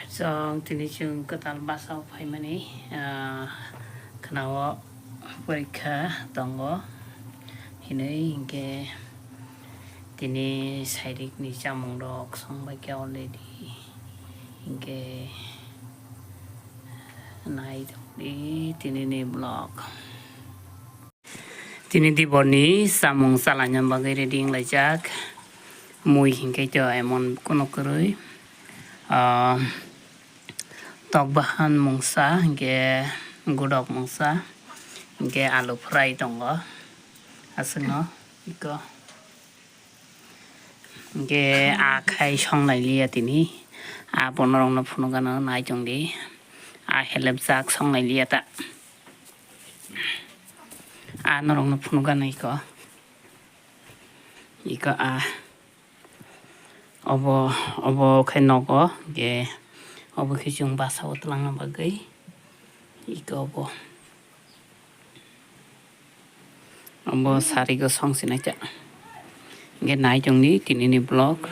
Trong Tini chung ketal basau pai mani kenawa perikha tonggo ini hingga Tini saidik ni camung dok song baik already hingga naik di Tini ni blog Tini di boni samung salanya bagai reading lajak mui hingga jo emon kono kerui tok bahan mungsa hingga gudok mungsa hingga alu fry tonggo asno iko hingga akai song lai liat ini ponorong na punugana nai jong di helep sak song lai liat norong na punugana iko obo kai nogo ge obo kijung basa utlang na bagay iko obo sari go song sinaja ge nai jong ni Tini ni blog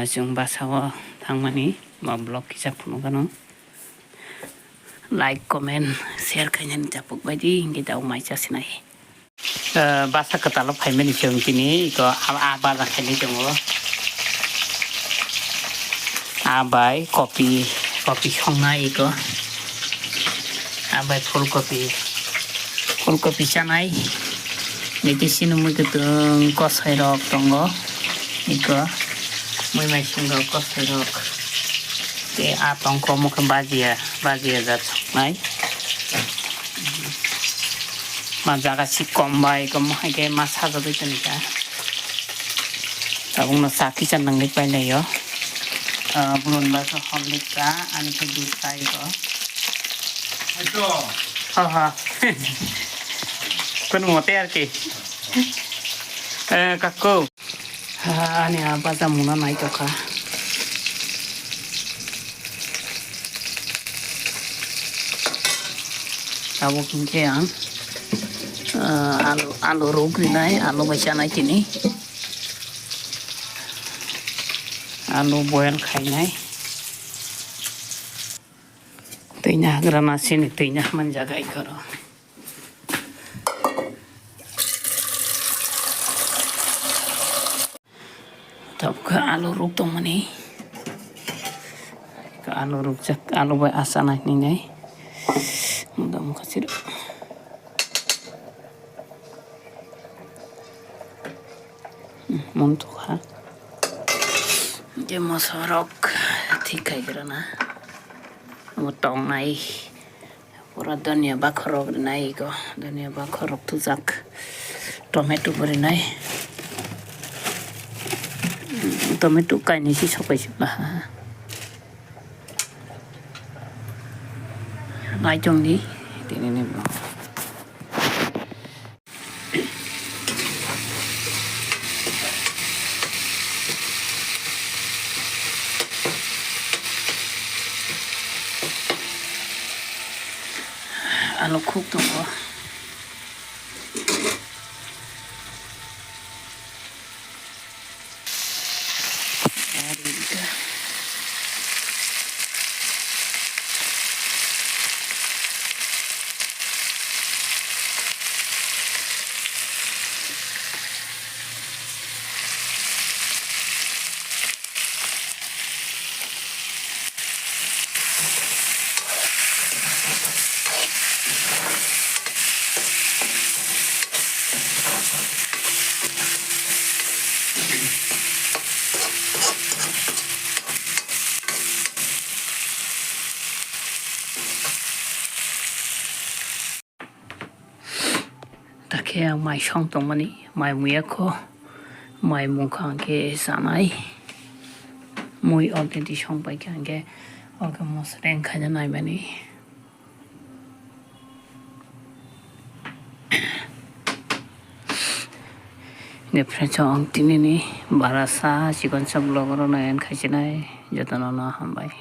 jung basa wo thangmani ma blog kisa punugano like comment share kanyan japuk badi ge daw mai cha sinai basa ketalo phaimeni jong Tini iko aba la khani jong abai kopi songai iko abai full kopi sanai niki sinu mui ketung kosai rok tonggo iko mui mai singo kosai rok te atongko muka bajia jat songai majaga si kombai ko mai ke masa jadu tenika tabung na saki chanang lik pai yo belum bahasa homika ane ke duta itu. Ayo. Haha. Kun mau ter ki. Kakku. Ane apa zamuna naik ka. Tahu kengkean. Alu rugri nai, alu baca nai Tini. Alu boil khai nai teinya grana sini teinya menjaga ikaro tap ke alu ruk tong mani ke alu ruk jak alu boy asana ni nai mudah muka sih montuk ha masorok tikai gerana motong nai pura dania bakorok nai ko dania bakorok tuzak tomato beri nai tomato kai ni si sopai sibah nai jong ni Tini ni blog alu cook tunggu Kaya mai song tong mani mai muya ko mai mukha ke sanai mui already song pai kan ke oke mos reng khanya nai mani ne frechong Tini ni barasa chikon sab logoro nayan khaisinai jatana na hambai